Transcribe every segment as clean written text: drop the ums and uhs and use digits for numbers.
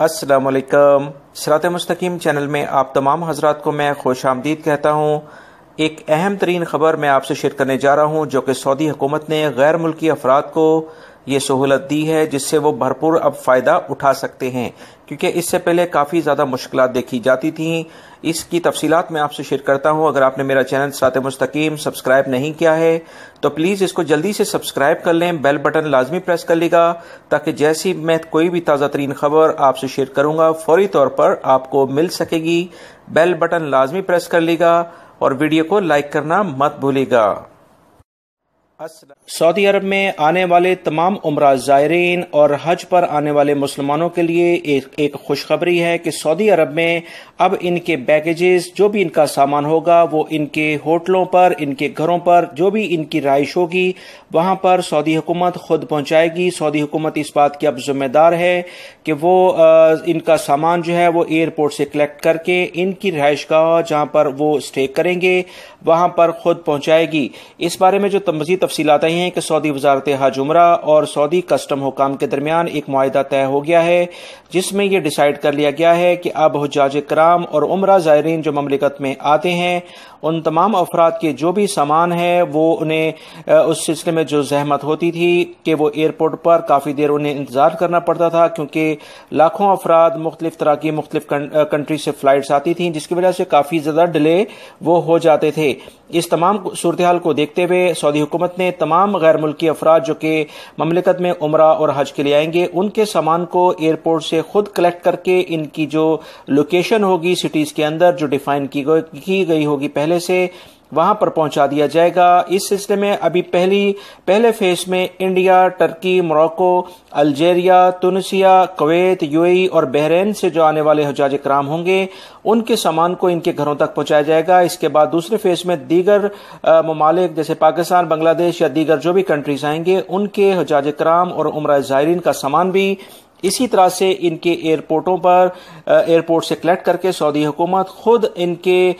السلام علیکم۔ صراط مستقیم چینل میں آپ تمام حضرات کو میں خوش آمدید کہتا ہوں۔ ایک اہم ترین خبر میں آپ سے شیئر کرنے جا رہا ہوں جو کہ سعودی حکومت نے غیر ملکی افراد کو یہ سہولت دی ہے جس سے وہ بھرپور اب فائدہ اٹھا سکتے ہیں، کیونکہ اس سے پہلے کافی زیادہ مشکلات دیکھی جاتی تھیں۔ اس کی تفصیلات میں آپ سے شیئر کرتا ہوں۔ اگر آپ نے میرا چینل صراط مستقیم سبسکرائب نہیں کیا ہے تو پلیز اس کو جلدی سے سبسکرائب کر لیں، بیل بٹن لازمی پریس کر لیگا تاکہ جیسی میں کوئی بھی تازہ ترین خبر آپ سے شیئر کروں گا فوری طور پر آپ کو مل سکے گی۔ بیل بٹن لازمی پریس کر لیگا اور ویڈیو کو لائک کرنا مت بھولے گا۔ سعودی عرب میں آنے والے تمام عمرہ زائرین اور حج پر آنے والے مسلمانوں کے لیے ایک خوشخبری ہے کہ سعودی عرب میں اب ان کے بیگیجز جو بھی ان کا سامان ہوگا وہ ان کے ہوٹلوں پر، ان کے گھروں پر جو بھی ان کی رہائش ہوگی وہاں پر سعودی حکومت خود پہنچائے گی۔ سعودی حکومت اس بات کی اب ذمہ دار ہے کہ وہ ان کا سامان جو ہے وہ ایئرپورٹ سے کلیکٹ کر کے ان کی رہائش گاہ جہاں پر وہ اسٹے کریں گے وہاں پر خود پہنچائے گی۔ اس بارے میں جو مزید تفصیلات آئی ہیں کہ سعودی وزارت حج عمرہ اور سعودی کسٹم حکام کے درمیان ایک معاہدہ طے ہو گیا ہے جس میں یہ ڈیسائیڈ کر لیا گیا ہے کہ اب حجاج کرام اور عمرہ زائرین جو مملکت میں آتے ہیں ان تمام افراد کے جو بھی سامان ہے وہ انہیں اس سلسلے میں جو زحمت ہوتی تھی کہ وہ ایئرپورٹ پر کافی دیر انہیں انتظار کرنا پڑتا تھا، کیونکہ لاکھوں افراد مختلف طرح کی مختلف کنٹری سے فلائٹس آتی تھیں جس کی وجہ سے کافی زیادہ ڈیلے وہ ہو جاتے تھے۔ اس تمام صورتحال کو دیکھتے ہوئے سعودی حکومت نے تمام غیر ملکی افراد جو کہ مملکت میں عمرہ اور حج کے لیے آئیں گے ان کے سامان کو ایئرپورٹ سے خود کلیکٹ کر کے ان کی جو لوکیشن ہوگی سٹیز کے اندر جو ڈیفائن کی گئی ہوگی پہلے سے وہاں پر پہنچا دیا جائے گا۔ اس سلسلے میں ابھی پہلے فیز میں India, Turkey, Morocco, Algeria, Tunisia, Kuwait, U A E اور بحرین سے جو آنے والے حجاج کرام ہوں گے ان کے سامان کو ان کے گھروں تک پہنچایا جائے گا۔ اس کے بعد دوسرے فیز میں دیگر ممالک جیسے پاکستان، بنگلہ دیش یا دیگر جو بھی کنٹریز آئیں گے ان کے حجاج کرام اور عمرہ زائرین کا سامان بھی اسی طرح سے ان کے ایئرپورٹ سے کلیکٹ کر کے سعودی حکومت خود ان کے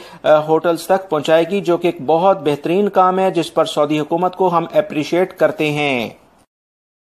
ہوٹلز تک پہنچائے گی، جو کہ ایک بہت بہترین کام ہے جس پر سعودی حکومت کو ہم اپریشیٹ کرتے ہیں۔